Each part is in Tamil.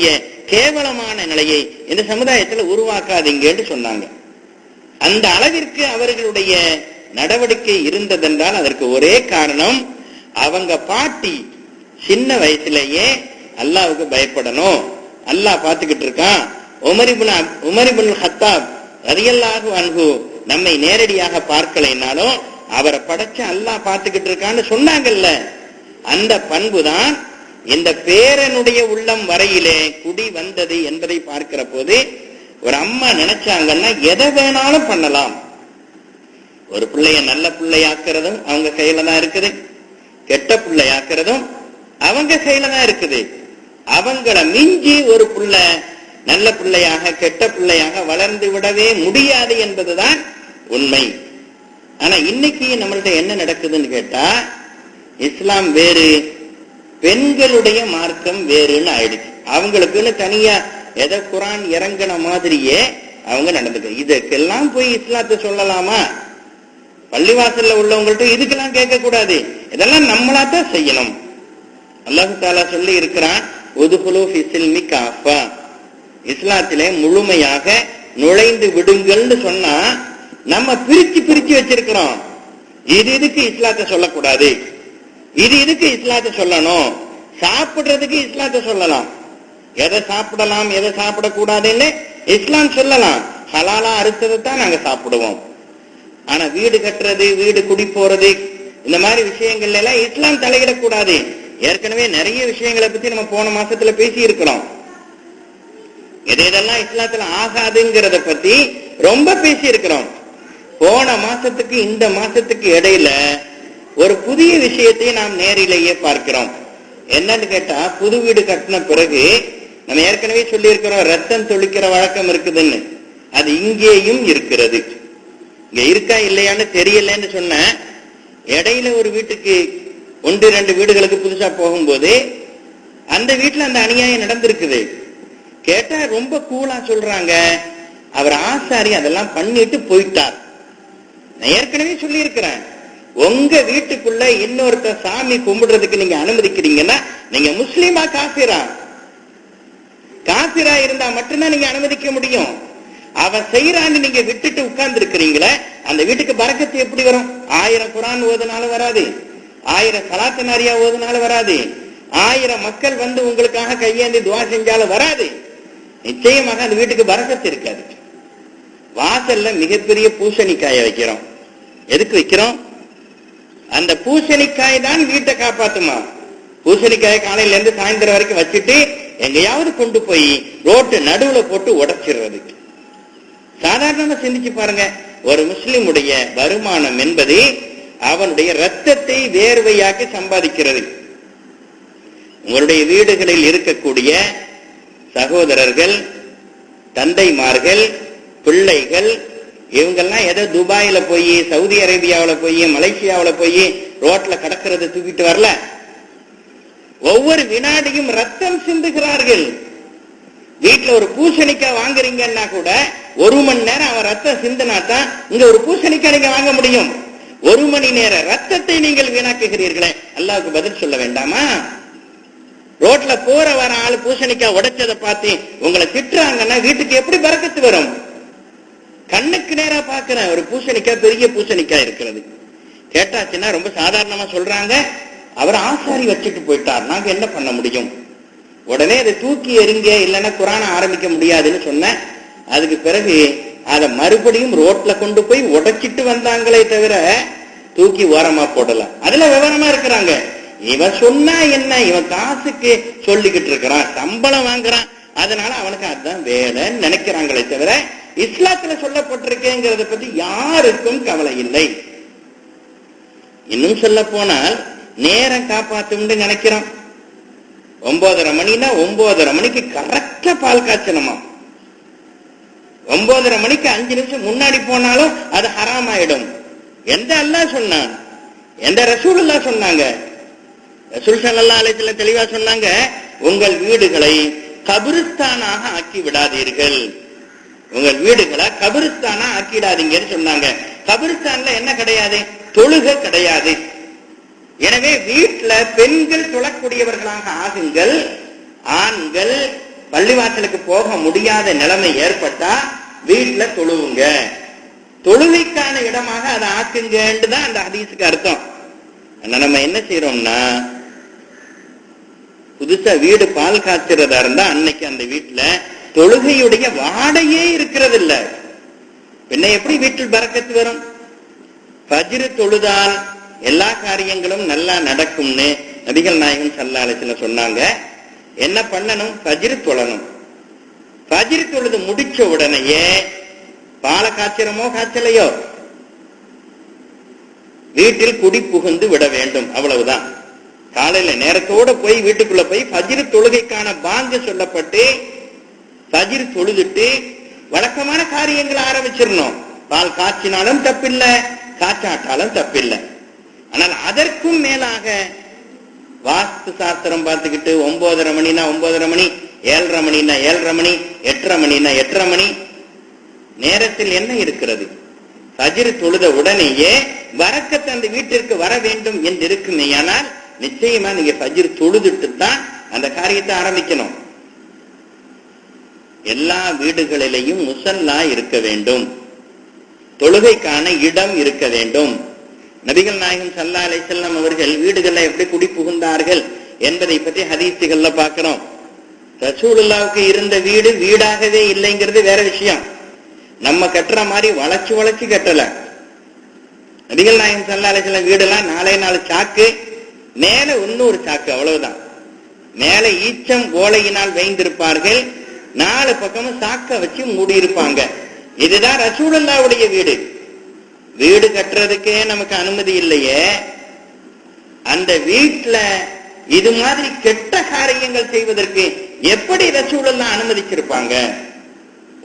இருக்கக்கூடிய கேவலமான நிலையை இந்த சமுதாயத்தில் உருவாக்காதீங்கன்னு சொன்னாங்க. அந்த அளவிற்கு அவர்களுடைய நடவடிக்கை இருந்ததென்றால் அதற்கு ஒரே காரணம், அவங்க பாட்டி சின்ன வயசுலேயே அல்லாஹ்வுக்கு பயப்படணும், அல்லாஹ் பார்த்துக்கிட்டு இருக்கான், உமர் இப்னு கத்தாப் ரலியல்லாஹு அன்ஹு நம்மை நேரடியாக பார்க்கலைனாலும் அவரை படைச்ச அல்லாஹ் பார்த்துக்கிட்டு இருக்கான்னு சொன்னாங்கல்ல, அந்த பண்புதான் இந்த பேரனுடைய உள்ளம் வரையிலே குடி வந்தது என்பதை பார்க்கிற போது ஒரு அம்மா நினைச்சாங்கன்னா எதை வேணாலும் பண்ணலாம். ஒரு பிள்ளைய நல்ல பிள்ளையாக்குறதும் அவங்க கையில தான் இருக்குது, கெட்ட பிள்ளையாக்குறதும் அவங்க கையில தான் இருக்குது. அவங்கள மிஞ்சி ஒரு புள்ள நல்ல பிள்ளையாக கெட்ட பிள்ளையாக வளர்ந்து விடவே முடியாது என்பதுதான் உண்மை. ஆனா இன்னைக்கு நம்மள்ட்ட என்ன நடக்குதுன்னு கேட்டா, இஸ்லாம் வேறு, பெண்களுடைய மார்க்கம் வேறுன்னு ஆயிடுச்சு. அவங்களுக்குன்னு தனியா எதை குரான் இறங்கின மாதிரியே அவங்க நடந்துக்க. இதுக்கெல்லாம் போய் இஸ்லாத்தை சொல்லலாமா? பள்ளிவாசல்ல உள்ளவங்கள்ட்ட இதுக்கெல்லாம் கேட்க கூடாது, இதெல்லாம் நம்மளாத்தான் செய்யணும். அல்லாஹ் தஆலா சொல்லி இருக்கிறான், உதுகுலு ஃபிஸ்ஸில்மி காஃபா, இஸ்லாத்திலே முழுமையாக நுழைந்து விடுங்கள்னு சொன்னா நம்ம பிரிச்சு பிரிச்சு வச்சிருக்கிறோம். இது இதுக்கு இஸ்லாத்தை சொல்லக்கூடாது, இது இதுக்கு இஸ்லாத்தை சொல்லணும். சாப்பிடுறதுக்கு இஸ்லாத்தை சொல்லலாம், எதை சாப்பிடலாம் எதை சாப்பிடக்கூடாதுன்னு இஸ்லாம் சொல்லலாம். ஹலாலா அறுத்ததைத்தான் நாங்க சாப்பிடுவோம். ஆனா வீடு கட்டுறது, வீடு குடி போறது, இந்த மாதிரி விஷயங்கள்ல எல்லாம் இஸ்லாம் தலையிடக்கூடாது. ஏற்கனவே நிறைய விஷயங்களை பத்தி நம்ம போன மாசத்துல பேசி இருக்கிறோம். எதெல்லாம் இஸ்லாத்துல ஆகாதுங்கிறத பத்தி ரொம்ப பேசி இருக்கிறோம். போன மாசத்துக்கு இந்த மாசத்துக்கு இடையில ஒரு புதிய விஷயத்தை நாம் நேரிலேயே பார்க்கிறோம். என்னன்னு கேட்டா, புது வீடு கட்டின பிறகு நம்ம ஏற்கனவே சொல்லி இருக்கிறோம், ரத்தம் தொளிக்கிற வழக்கம் இருக்குதுன்னு. அது இங்கேயும் இருக்கிறது. இங்க இருக்கா இல்லையான்னு தெரியலன்னு சொன்ன, இடையில ஒரு வீட்டுக்கு 1-2 வீடுகளுக்கு புதுசா போகும்போது அந்த வீட்டுல அந்த அநியாயம் நடந்திருக்குது. கேட்டா ரொம்ப கூலா சொல்றாங்க, அவர் ஆசாரி அதெல்லாம் பண்ணிட்டு போயிட்டார். நான் ஏற்கனவே சொல்லி இருக்கிறேன், உங்க வீட்டுக்குள்ள இன்னொருத்த சாமி கும்பிடுறதுக்கு நீங்க அனுமதிக்கிறீங்கன்னா நீங்க முஸ்லீமா காபிரா? காபிரா இருந்தா மட்டும்தான் நீங்க அனுமதிக்க முடியும். அவன் செய்யறான்னு நீங்க விட்டுட்டு உட்கார்ந்து இருக்கிறீங்களே, அந்த வீட்டுக்கு பரக்கத்து எப்படி வரும்? 1000 குரான் ஓதுனாலும் வராது, 1000 சலாத்து நாரியா ஓதுனாலும் வராது, 1000 மக்கள் வந்து உங்களுக்காக கையேந்தி துவா செஞ்சாலும் வராது. நிச்சயமாக அந்த வீட்டுக்கு பரக்கத்து இருக்காது. வாசல்ல மிகப்பெரிய பூசணிக்காய வைக்கிறோம். எதுக்கு வைக்கிறோம்? அந்த பூசணிக்காய் தான் வீட்டை காப்பாத்துமா. பூசணிக்காய காலையில இருந்து சாயந்தரம் வரைக்கும் வச்சுட்டு எங்கேயாவது கொண்டு போய் ரோட்டு நடுவுல போட்டு உடைச்சிடுறது. சாதாரணமா சிந்திச்சு பாருங்க, ஒரு முஸ்லிமுடைய வருமானம் என்பது அவனுடைய ரத்தத்தை வேர்வையாக்கி சம்பாதிக்கிறது. உங்களுடைய வீடுகளில் இருக்கக்கூடிய சகோதரர்கள், தந்தைமார்கள், பிள்ளைகள், இவங்கெல்லாம் ஏதோ துபாயில போய், சவுதி அரேபியாவில போய், மலேசியாவில போய் ரோட்ல கடக்கிறது தூக்கிட்டு வரல. ஒவ்வொரு வினாடியும் ரத்தம் சிந்துகிறார்கள். வீட்டுல ஒரு பூசணிக்காய் வாங்குறீங்கன்னா கூட 1 மணி நேரம் அவன் ரத்தம் சிந்தினாத்தான் இங்க ஒரு பூசணிக்காய் நீங்க வாங்க முடியும். 1 மணி நேர ரத்தத்தை நீங்கள் வீணாக்குகிறீர்களே, அல்லாஹ்வுக்கு பதில் சொல்ல வேண்டாமா? ரோட்ல போற வர ஆளு பூசணிக்காய் உடைச்சதை பார்த்து உங்களை திட்டுறாங்கன்னா வீட்டுக்கு எப்படி பரக்கத்து வரும்? கண்ணுக்கு நேரா பாக்குறேன், ஒரு பூசணிக்காய், பெரிய பூசணிக்காய் இருக்கிறது. கேட்டாச்சுன்னா ரொம்ப சாதாரணமா சொல்றாங்க, அவர் ஆசாரி வச்சுட்டு போயிட்டார், நாங்க என்ன பண்ண முடியும்? உடனே அதை தூக்கி எறிங்க, இல்லைன்னா குரான ஆரம்பிக்க முடியாதுன்னு சொன்ன. அதுக்கு பிறகு அதை மறுபடியும் ரோட்ல கொண்டு போய் உடைச்சிட்டு வந்தாங்களே தவிர தூக்கி ஓரமா போடலாம். அதுல விவரமா இருக்கிறாங்க. இவன் சொன்னா என்ன, இவன் காசுக்கு சொல்லிக்கிட்டு இருக்கிறான், சம்பளம் வாங்குறான், அதனால அவனுக்கு அதுதான் வேலைன்னு நினைக்கிறாங்களே தவிர இஸ்லாத்துல சொல்லப்பட்டிருக்கேங்கிறத பத்தி யாருக்கும் கவலை இல்லை. இன்னும் சொல்ல போனால் நேரம் காப்பாத்தும்னு நினைக்கிறோம். 9:30 மணினா 9:30 மணிக்கு கரெக்டா பால் காய்ச்சணுமா? 9:30 மணிக்கு 5 நிமிஷம் முன்னாடி போனாலும் அது ஹராம் ஆயிடும். எந்த அல்லாஹ் சொன்னான்? எந்த ரசூலுல்லாஹ் சொன்னாங்க? ரசூல் ஸல்லல்லாஹு அலைஹி வஸல்லம் தெளிவா சொன்னாங்க, உங்கள் வீடுகளை கபிரிஸ்தானாக ஆக்கி விடாதீர்கள், உங்கள் வீடுகளை கபிரிஸ்தானா ஆக்கிடாதீங்கன்னு சொன்னாங்க. கபிரிஸ்தான்ல என்ன கிடையாது? தொழுகை கிடையாது. எனவே வீட்டுல பெண்கள் தொழக்கூடியவர்களாக ஆகுங்கள். ஆண்கள் பள்ளிவாசலுக்கு போக முடியாத நிலைமை ஏற்பட்டா வீட்டுல தொழுவுங்க, தொழுகைக்கான இடமாக அதை ஆக்குங்கன்னு தான் அந்த ஹதீஸுக்கு அர்த்தம். நம்ம என்ன செய்யறோம்னா, புதுசா வீடு பால் காய்ச்சறதா இருந்தா அன்னைக்கு அந்த வீட்டுல தொழுகையுடைய வாடையே இருக்கிறது இல்ல. பின்ன எப்படி வீட்டில் பரக்கத்து வரும்? ஃபஜ்ர் தொழுதால் எல்லா காரியங்களும் நல்லா நடக்கும்னு நபிகள் நாயகம் ஸல்லல்லாஹு அலைஹி வஸல்லம் சொன்னாங்க. என்ன பண்ணணும்? ஃபஜ்ர் தொழணும். ஃபஜ்ர் தொழுது முடிச்ச உடனேயே பாலை காய்ச்சறமோ காய்ச்சலையோ வீட்டில் குடி புகுந்து விட வேண்டும், அவ்வளவுதான். காலையில நேரத்தோட போய் வீட்டுக்குள்ள போய் ஃபஜ்ர் தொழுகைக்கான பாங்கு சொல்லப்பட்டு ஃபஜ்ர் தொழுதுட்டு வழக்கமான காரியங்களை ஆரம்பிச்சிடணும். பால் காய்ச்சினாலும் தப்பில்லை, காய்ச்சாட்டாலும் தப்பில்லை. ஆனால் அதற்கும் மேலாக வாஸ்து சாஸ்திரம் பார்த்துக்கிட்டு 9:30 மணினா 9:30 மணி, 7:30 மணினா 7:30 மணி, 8:30 மணினா 8:30 மணி, நேரத்தில் என்ன இருக்கிறது? ஃபஜ்ர் தொழுத உடனேயே வரக்கத்து அந்த வீட்டிற்கு வர வேண்டும் என்று இருக்குமே. ஆனால் நிச்சயமா நீங்க ஃபஜ்ர் தொழுதுட்டு தான் அந்த காரியத்தை ஆரம்பிக்கணும். எல்லா வீடுகளிலேயும் முஸல்லா இருக்க வேண்டும், தொழுகைக்கான இடம் இருக்க வேண்டும். நபிகள் நாயகம் ஸல்லல்லாஹு அலைஹி வஸல்லம் அவர்கள் வீடுகள்ல எப்படி குடி புகுந்தார்கள் என்பதை பற்றி ஹதீஸுகள்ல பார்க்கிறோம். ரசூலுல்லாஹ்வுக்கு இருந்த வீடு வீடாகவே இல்லைங்கிறது வேற விஷயம். நம்ம கட்டுற மாதிரி வளைச்சு வளைச்சு கட்டல. நபிகள் நாயகம் ஸல்லல்லாஹு அலைஹி வஸல்லம் வீடெல்லாம் 4 சாக்கு, மேல இன்னொரு சாக்கு, அவ்வளவுதான். மேல ஈச்சம் ஓலையினால் வைந்திருப்பார்கள், 4 பக்கமும் சாக்க வச்சு மூடி இருப்பாங்க. இதுதான் ரசூலுல்லாஹ்வுடைய வீடு. வீடு கட்டுறதுக்கே நமக்கு அனுமதி இல்லையே, அந்த வீட்டுல இது மாதிரி கெட்ட காரியங்கள் செய்வதற்கு எப்படி ரசூலுல்லாஹ் அனுமதிச்சிருப்பாங்க?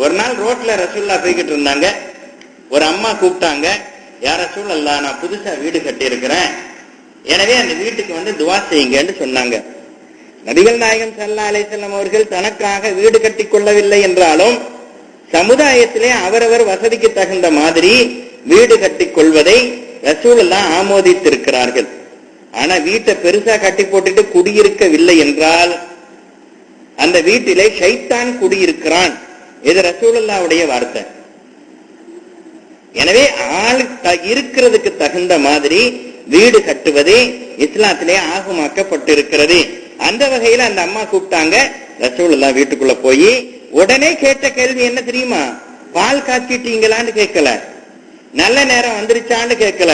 ஒரு நாள் ரோட்ல ரசூலுல்லாஹ் போய்கிட்டு இருந்தாங்க. ஒரு அம்மா கூப்பிட்டாங்க, யார் ரசூலுல்லாஹ், நான் புதுசா வீடு கட்டி இருக்கிறேன், எனவே அந்த வீட்டுக்கு வந்து துவா செய்யுங்கன்னு சொன்னாங்க. நபிகள் நாயகம் ஸல்லல்லாஹு அலைஹி வஸல்லம் அவர்கள் தனக்காக வீடு கட்டி கொள்ளவில்லை என்றாலும் சமுதாயத்திலே அவரவர் வசதிக்கு தகுந்த மாதிரி வீடு கட்டி கொள்வதை ரசூலுல்லாஹ் ஆமோதித்திருக்கிறார்கள். ஆனா வீட்டை பெருசா கட்டி போட்டுட்டு குடியிருக்கவில்லை என்றால் அந்த வீட்டிலே ஷைத்தான் குடியிருக்கிறான். இது ரசூலுல்லாஹ்வுடைய வார்த்தை. எனவே ஆள் இருக்கிறதுக்கு தகுந்த மாதிரி வீடு கட்டுவது இஸ்லாத்திலே ஆகமாக்கப்பட்டிருக்கிறது. அந்த வகையில அந்த அம்மா கூப்பிட்டாங்க, ரசூலுல்லாஹ் வீட்டுக்குள்ள போய் உடனே கேட்ட கேள்வி என்ன தெரியுமா? பால் காய்ச்சிட்டீங்களான்னு கேட்கல, நல்ல நேரம் வந்துருச்சான்னு கேட்கல,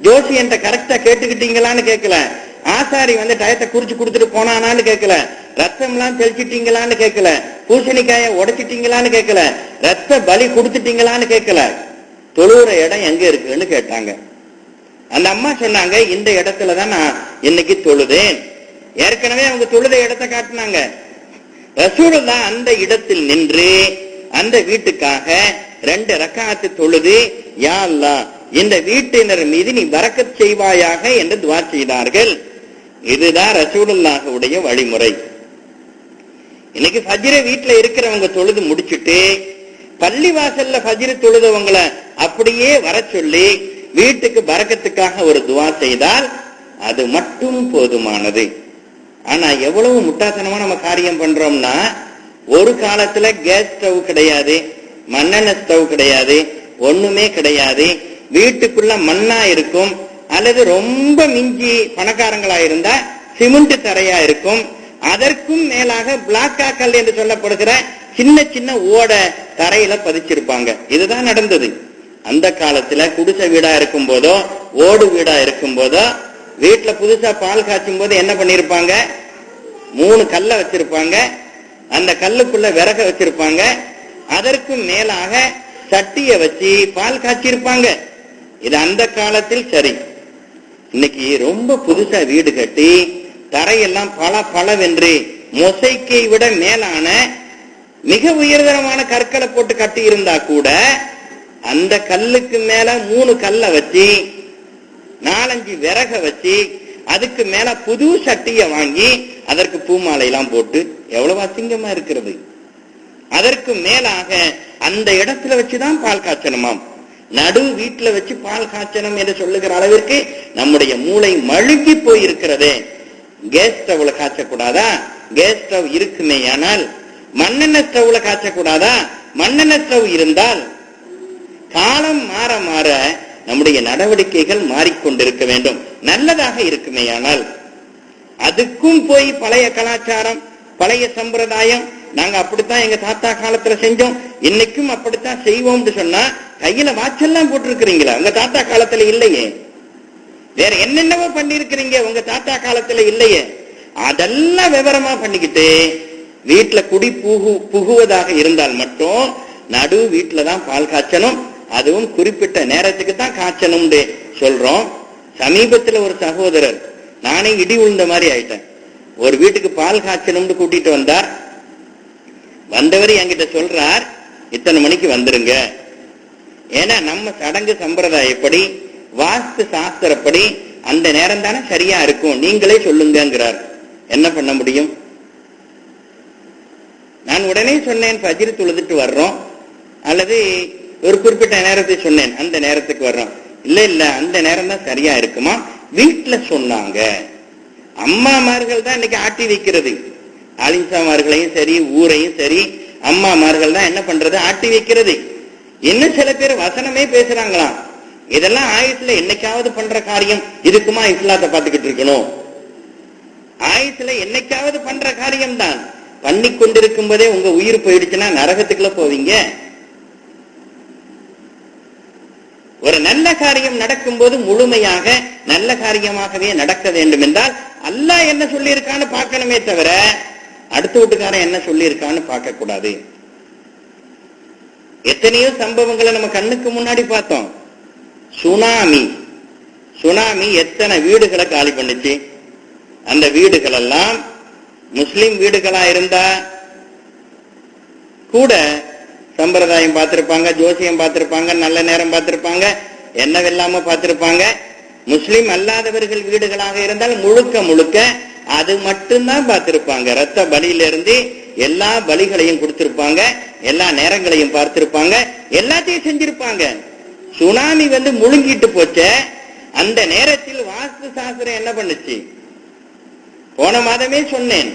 ஜோசியன்ட்ட கரெக்டா கேட்டுக்கிட்டீங்களான்னு கேட்கல, ஆசாரி வந்து டயத்தை குறிச்சு கொடுத்துட்டு போனானான்னு கேட்கல, ரத்தம் எல்லாம் தெளிச்சிட்டீங்களான்னு கேட்கல, பூசணிக்காய உடைச்சிட்டீங்களான்னு கேட்கல, ரத்த பலி கொடுத்துட்டீங்களான்னு கேட்கல, தொழுற இடம் எங்க இருக்குன்னு கேட்டாங்க. அந்த அம்மா சொன்னாங்க, இந்த இடத்துலதான் நான் இன்னைக்கு தொழுதேன். ஏற்கனவே அவங்க தொழுத இடத்தை காட்டினாங்க. ரசூலுல்லாஹ் அந்த இடத்தில் நின்று அந்த வீட்டுக்காக 2 ரக்காத்து தொழுது, யா அல்லாஹ் இந்த வீட்டினர் மீது நீ பரக்கத் செய்வாயாக என்று துஆ செய்தார்கள். இதுதான் ரசூலுல்லாஹ்வுடைய வழிமுறை. இன்னைக்கு ஃபஜ்ர வீட்டுல இருக்கிறவங்க தொழுது முடிச்சுட்டு பள்ளிவாசல்ல ஃபஜ்ர தொழுதவங்களை அப்படியே வர சொல்லி வீட்டுக்கு பரக்கத்துக்காக ஒரு துஆ செய்தால் அது மட்டும் போதுமானது. ஆனா எவ்வளவு முட்டாத்தனமா நம்ம காரியம் பண்றோம்னா, ஒரு காலத்துல கேஸ் ஸ்டவ் கிடையாது, மண்ணெண்ணெய் ஸ்டவ் கிடையாது, ஒண்ணுமே கிடையாது. வீட்டுக்குள்ள மண்ணா இருக்கும், அல்லது ரொம்ப மிஞ்சி பணக்காரங்களா இருந்தா சிமெண்ட் தரையா இருக்கும். அதற்கும் மேலாக பிளாக்கா கல் என்று சொல்லப்படுகிற சின்ன சின்ன ஓட தரையில பதிச்சிருப்பாங்க. இதுதான் நடந்தது. அந்த காலத்துல குடிசை வீடா இருக்கும் போதோ ஓடு வீடா இருக்கும் போதோ வீட்டுல புதுசா பால் காய்ச்சும் போது என்ன பண்ணிருப்பாங்க? 3 கல்ல வச்சிருப்பாங்க, அந்த கல்லுக்குள்ள விறக வச்சிருப்பாங்க, அதற்கு மேலாக சட்டிய வச்சு பால் காய்ச்சிருப்பாங்க. இது அந்த காலத்தில் சரி. இன்னைக்கு ரொம்ப புதுசா வீடு கட்டி தரையெல்லாம் பளபளவென்று மொசைக்கை விட மேலான மிக உயர்தரமான கற்களை போட்டு கட்டி இருந்தா கூட அந்த கல்லுக்கு மேல 3 கல்ல வச்சு 4-5 விறக வச்சு அதுக்கு மேல புது சட்டிய வாங்கி அதற்கு பூமாலை எல்லாம் போட்டு எவ்வளவு அசிங்கமா இருக்கிறது. அதற்கு மேலாக அந்த இடத்துல வச்சுதான் பால் காய்ச்சணுமாம். நடு வீட்டுல வச்சு பால் காய்ச்சணும் என்று சொல்லுகிற அளவிற்கு நம்முடைய மூளை மழுங்கி போய் இருக்கிறது. கேஸ் ஸ்டவ்ல காய்ச்சக்கூடாதா? கேஸ் ஸ்டவ் இருக்குமே, ஆனால் மண்ணெண்ணெய் ஸ்டவ்ல காய்ச்சக்கூடாதா? மண்ணெண்ணெய் ஸ்டவ் இருந்தால் காலம் மாற மாற நம்முடைய நடவடிக்கைகள் மாறிக்கொண்டிருக்க வேண்டும். நல்லதாக இருக்குமேயானால் அதுக்கும் போய் பழைய கலாச்சாரம், பழைய சம்பிரதாயம், நாங்க அப்படித்தான் எங்க தாத்தா காலத்துல செஞ்சோம், இன்னைக்கும் அப்படித்தான் செய்வோம்னு சொன்னா கையில வாட்செல்லாம் போட்டிருக்கிறீங்களா? உங்க தாத்தா காலத்துல இல்லையே. வேற என்னென்னவோ பண்ணிருக்கிறீங்க, உங்க தாத்தா காலத்துல இல்லையே. அதெல்லாம் விவரமா பண்ணிக்கிட்டு வீட்டுல குடி புகுவதாக இருந்தால் மட்டும் நடு வீட்டுலதான் பால் காய்ச்சணும், அதுவும் குறிப்பிட்ட நேரத்துக்கு தான் காய்ச்சணும் சொல்றோம். சமீபத்துல ஒரு சகோதரர், நானே இடி விழுந்த மாதிரி ஆயிட்டேன், ஒரு வீட்டுக்கு பால் காய்ச்சணும்னு கூட்டிட்டு வந்தார். வந்தவர் என்கிட்ட சொல்றார், இத்தனை மணிக்கு வந்துருங்க, ஏன்னா நம்ம சடங்கு சம்பிரதாயப்படி வாஸ்து சாஸ்திரப்படி அந்த நேரம் தானே சரியா இருக்கும், நீங்களே சொல்லுங்கிறார். என்ன பண்ண முடியும்? நான் உடனே சொன்னேன், ஃபஜ்ர் தொழுதுட்டு வர்றோம், அல்லது ஒரு குறிப்பிட்ட நேரத்தை சொன்னேன், அந்த நேரத்துக்கு வர்றோம். இல்ல இல்ல அந்த நேரம் தான் சரியா இருக்குமா? வீட்டுல சொன்னாங்க. அம்மாமார்கள் தான் இன்னைக்கு ஆட்டி வைக்கிறது, ஆலிம்சாமார்களையும் சரி ஊரையும் சரி அம்மாமார்கள் தான் என்ன பண்றது, ஆட்டி வைக்கிறது. இன்னும் சில பேர் வசனமே பேசுறாங்களாம், இதெல்லாம் ஆயுசுல என்னைக்காவது பண்ற காரியம், இதுக்குமா இஸ்லாத்தை பார்த்துக்கிட்டு இருக்கணும்? ஆயுசுல என்னைக்காவது பண்ற காரியம் தான், பண்ணி கொண்டிருக்கும் போதே உங்க உயிர் போயிடுச்சுன்னா நரகத்துக்குள்ள போவீங்க. ஒரு நல்ல காரியம் நடக்கும் போது முழுமையாக நல்ல காரியமாகவே நடக்க வேண்டும் என்றால் அல்லாஹ் என்ன சொல்லி இருக்கான்னு பார்க்கணுமே தவிர அடுத்த வீட்டுக்காரன் என்ன சொல்லி இருக்கான்னு பார்க்க கூடாது. எத்தனையோ சம்பவங்களை நம்ம கண்ணுக்கு முன்னாடி பார்த்தோம். சுனாமி எத்தனை வீடுகளை காலி பண்ணுச்சு. அந்த வீடுகள் எல்லாம் முஸ்லிம் வீடுகளா இருந்தா கூட சம்பிரதாயம் பார்த்திருப்பாங்க, ஜோசியம் பார்த்திருப்பாங்க, நல்ல நேரம் பார்த்திருப்பாங்க, என்னவெல்லாம பார்த்திருப்பாங்க. முஸ்லிம் அல்லாதவர்கள் வீடுகளாக இருந்தால் முழுக்க முழுக்க அது மட்டும்தான் பார்த்திருப்பாங்க. ரத்த பலியிலிருந்து எல்லா பலிகளையும் கொடுத்திருப்பாங்க, எல்லா நேரங்களையும் பார்த்திருப்பாங்க, எல்லாத்தையும் செஞ்சிருப்பாங்க. சுனாமி முழுங்கிட்டு போச்ச, அந்த நேரத்தில் வாஸ்து சாஸ்திரம் என்ன பண்ணுச்சு? போன மாதமே சொன்னேன்,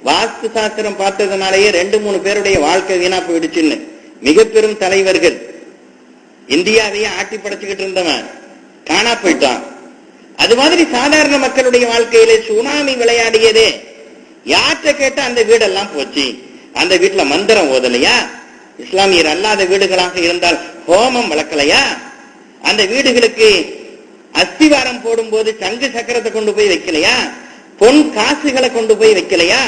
வாஸ்து சாஸ்திரம் பார்த்ததுனாலேயே 2-3 பேருடைய வாழ்க்கை வீணா போயிடுச்சுன்னு. மிக பெரும் தலைவர்கள், இந்தியாவையே ஆட்டி படைச்சுக்கிட்டு இருந்தவன் காணா போயிட்டான். அது மாதிரி சாதாரண மக்களுடைய வாழ்க்கையில சுனாமி விளையாடியதே. யார்கிட்ட கேட்டா அந்த வீடெல்லாம் போச்சு. அந்த வீட்டுல மந்திரம் ஓதலையா? இஸ்லாமியர் அல்லாத வீடுகளாக இருந்தால் ஹோமம் வளர்க்கலையா? அந்த வீடுகளுக்கு அஸ்திவாரம் போடும் போது சங்கு சக்கரத்தை கொண்டு போய் வைக்கலையா? பொன் காசுகளை கொண்டு போய் வைக்கலையா?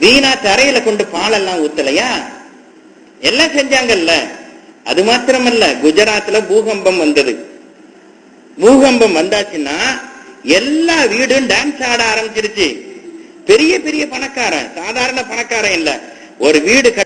வீணா தரையில கொண்டு பாலெல்லாம் ஊத்தலையா? எல்லாம் செஞ்சாங்கல்ல. அது மாத்திரமல்ல, குஜராத்ல பூகம்பம் வந்தது. பூகம்பம் வந்தாச்சுன்னா எல்லா வீடும் டான்ஸ் ஆட ஆரம்பிச்சிருச்சு. பெரிய பெரிய பணக்காரன், சாதாரண பணக்காரன் இல்ல, ஒரு வீடு